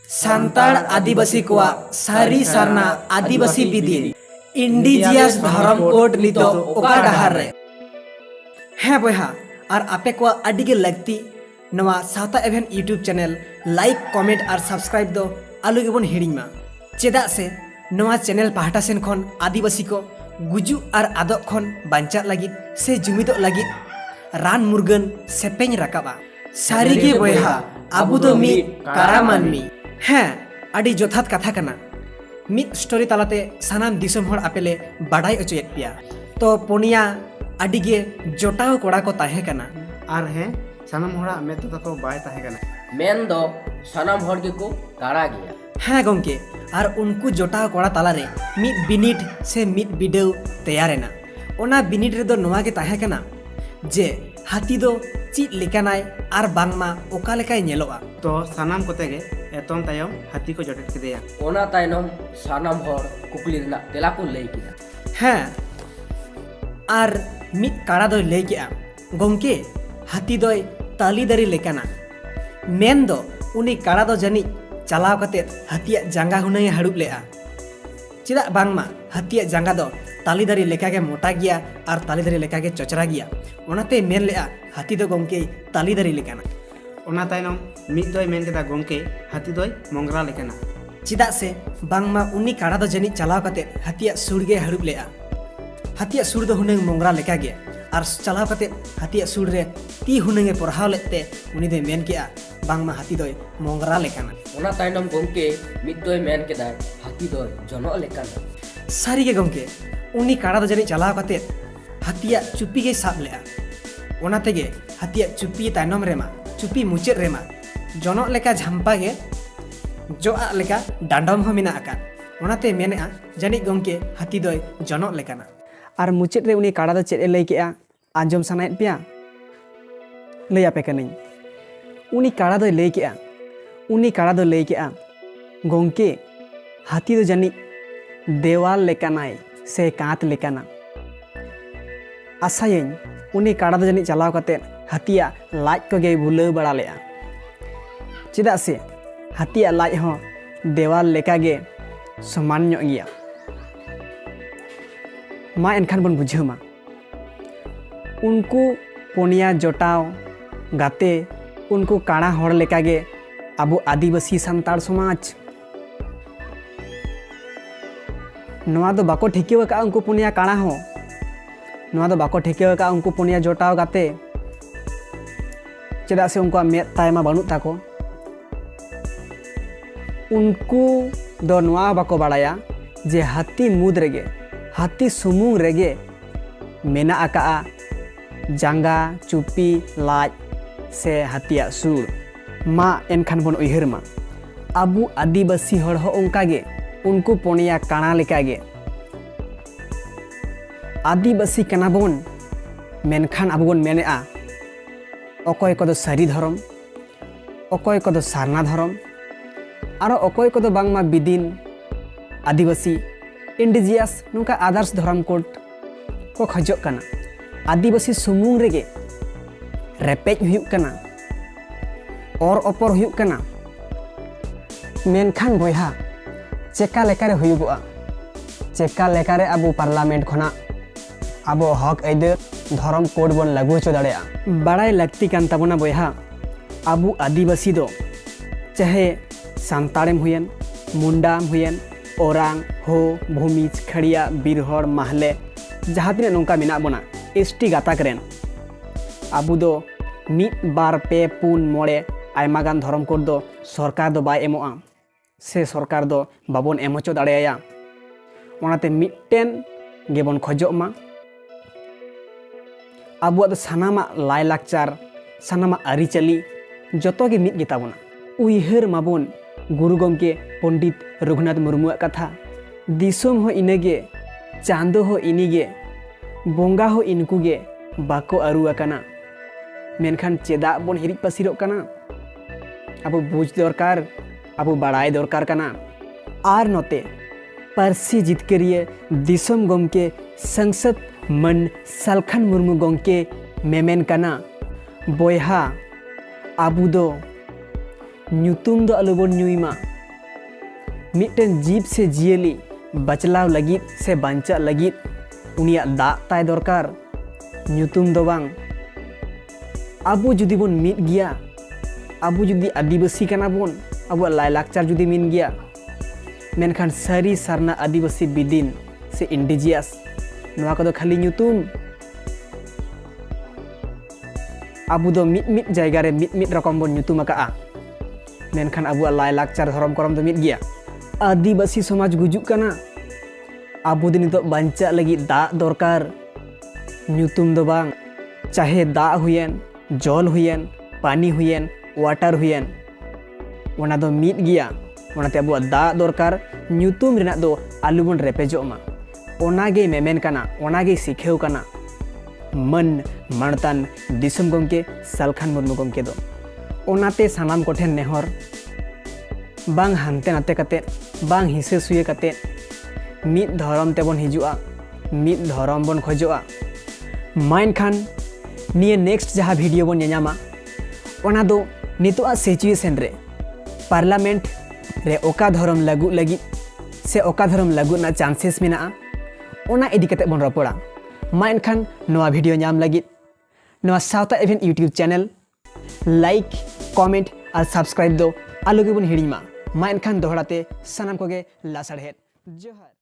ᱥᱟᱱᱛᱟᱲ ᱟᱹᱫᱤᱵᱟᱹᱥᱤ ᱠᱚᱣᱟᱜ ᱥᱟᱹᱨᱤ ᱥᱟᱨᱱᱟ ᱟᱹᱫᱤᱵᱟᱹᱥᱤ ᱵᱤᱫᱤᱱ इंडिजियस धर्म कोड नितो ओका डहार रे हैं बयहा और आपे को अडिगे लगती नवा सावता एवेन यूट्यूब चैनल लाइक कमेंट और सब्सक्राइब दो आलू गेबन हिड़िंग मा चेदा से नवा चैनल पाहटा सेन खन आदिवासी को गुजु और आदब खन बांचा लगी से जुमिदो लगी रान मुर्गन सेपेñ रकाबा सारिगे बयहा आबु दो मी कारामानमी हैं अडी जोथात कथा कना मिद स्टोरी तालाते सानाम दिसम हर आपेले बाडाई अचोयेत पिया तो पोनिया अडिगे जोटाव कोड़ा को ताहे कना आर हैं सानाम हरा में तो बाय ताहे कना मेन दो सानाम हर के को काड़ा गया हाँ गंके और उनको जोटाव कोड़ा तालारे मिद बिनिट से मिद बिडेव तैयारेना ओना बिनिट रे दो नोवा के ताहे कना जे हाथी दो चीज लेकानाय आर बांगमा ओका लेकाय नेलोआ तो सानाम कोते गे एतम तायम हाथी को जटेट केदेया ओना तायनम सानाम हर कुकली रना तेला को लई किया हाँ आर मिद काड़ा दो लई किया गंके हाथी दो ताली दारी लेकाना मेन दो उनी काड़ा दो जनी चलाव कते हाथिया जांगा हुनय हाडुब लेआ चिदा बांगमा हाथिया जांगा दो ताली दारी लेका के मोटा गया और ताली दारी लेका के चचरा गया ओनाते मेन लेआ हाथी दो गंके ताली दारी लेकाना ओना तायनम मिद दोय मेन केदा गंके हाथी दोय मंगरा लेकाना चिदा से बांगमा उनी काड़ा दो जनी चलाव कते हाथिया सुड़गे हाडुब लेआ हाथिया सुड़ दो हुनंग मंगरा लेका गे और चलाव कते हाथिया सुड़ रे ती हुनंगे पढ़ाव लेते उनी दे मेन केआ बांगमा हाथी दोय मंगरा लेकाना ओना तायनम गोंके मिद दोय मेन केदा हाथी दोय जनो लेकाना सारी के गंके उनी काड़ा दो जनी चलाव कते हाथिया चुप्पी के साब लेआ ओना तेगे हाथिया चुप्पी तायनम रेमा चुप्पी मुचेद रेमा जनो लेका झम्पा गे जो लेका डांडम हो मिना आका ओनाते मेनेआ जानी गंके हाथी दोय जनो लेकाना और मुचेद रे उनी काड़ा दो चेद ए लई केआ आंजम सानायत पिया लई आपे कनिन उनी काड़ा दो लई केआ उनी काड़ा दो लई केआ गंके हाथी दो जानी देवाल लेकानाय से कांत लेकाना आसायें उनी काड़ा दो जानी चलाव कते हाथिया लाज को गे भुला बड़ा लेआ चिदा से हाथिया लाज हो देवाल लेका गे समान ᱧᱚᱜ गया मा एनखान बन बुझेमा उनको पोनिया जोटाव गाते उनको काड़ा हड़ लेका गे आबो आदिवासी सान्ताड़ समाज नवा दो बाको ठेकेव का उनको पुनिया काड़ा हो नवा दो बाको ठेकेव का उनको पुनिया जोटाव गाते चेदा से उनको मेद तायमा बानु ताको उनको दो नवा बाको बाड़ाया जे हाथी मुद रेगे हाथी सुमुंग रेगे मेना आका जांगा चुप्पी लाज से हाथिया सुर मा एनखान बन उयहर मा आबू आदिवासी हड़ हो उनका गे उनको पोनिया काना लेका गे आदिवासी कना बोन मेनखान आबो बोन मेनेआ अकय को सारी धर्म अकय को सारना धर्म और अकय को बांगमा बिदिन आदिवासी इंडिजियस नुका आदर्श धर्म कोड को खजोग कना आदिवासी सुमुंग रेगे रेपेज हुयुग कना और अपर हुयुग कना मेनखान बयहा चेका लेकारे हुयुगोआ चेका लेकारे आबो पार्लियामेंट खना आबो हक आइदर धर्म कोड बन लागू हो दाड़ेया बाड़ाई लगती कान ताबोना बयहा आबू आदिवासी दो चाहे सान्ताड़ेम हुयन मुंडाम हुयन ओरांग हो भूमिज खड़िया बिरहड़ माहले जहाँ तीन नौका मेना बोना एसटी गाताक रेन आबू दो मिद बार पे पुन मोड़े आयमा गान धर्म कोड दो सरकार दो बाय एमोआ से सरकार दो बाबन एमोचो दाड़ेया ओनाते मिदटेन गेबन खजोग मा आबुआ सानामा लाय लाकचार सानामा आरिचाली जतो गे मिद गेताबोना उयहर माबोन गुरु गंके पंडित रघुनाथ मुर्मुआ कथा दिसोम हो इनेगे चांदो हो इनिगे बोंगा हो इनकुगे बाको आरुआ कना मेनखान चेदा बोन हिरिज पासिरो कना आबो बुझ दरकार आबो बाड़ाय दरकार कना आर नोते पारसी जितकरिए दिसोम गंके संसद मन सालखान मुर्मू गंके मेमेन कना बयहा आबू दो ᱧᱩᱛᱩᱢ ᱫᱚ ᱟᱞᱚᱵᱚᱱ ᱧᱩᱭ ᱢᱟ मिट्टन जीव से जियली बचलाव लगित से बांचा लगित उनिया दाग ताय दरकार ᱧᱩᱛᱩᱢ दो बांग आबो जुदी बोन मिद गिया आबो जुदी आदिवासी कना बोन आबो लायलाकचार जुदी मिन गिया मेनखान सारी सारना आदिवासी बिदिन से इंडिजियास नोआ को दो खाली ᱧᱩᱛᱩᱢ आबो दो मिद जायगा रे मिद रकम बोन ᱧᱩᱛᱩᱢ आका मेनखान आबो लायलाकचार धरम करम दो मिद गिया आदिवासी समाज गुजुक कना आबो दिन तो बांचा लगी दाग दरकार ᱧᱩᱛᱩᱢ दो बांग चाहे दाग हुयेन जल हुयेन पानी हुयेन वाटर हुयेन वना दो मिद गिया वनाते आबो दाग दरकार ᱧᱩᱛᱩᱢ रेना दो आलू बन रेपेजो मा ओनागे मेमेन कना ओनागे सिखेव कना मन मानतान दिसम गमके सालखान मुर्मू गमके दो ओनाते सानाम कोठेन नेहर बांग हानते नाते कते बांग हिसे सुये कते मिद धरम तेबन हिजुआ मिद धरम बन खोजोआ माइन खान निये नेक्स्ट जहाँ वीडियो बन नेनामा ओना दो नितोआ सिचुएशन रे पार्लियामेंट रे ओका धरम लागू लगी से ओका धरम लागू ना चांसेस मेना ओना इदी कते बन रपड़ा माइन खान नोआ वीडियो नाम लगी नोआ साउथा इवेंट यूट्यूब चैनल लाइक कमेंट और सब्सक्राइब दो आलू के बन हिड़ीमा माइन खान दोहराते सनम कोगे लासड़हेड जोहार।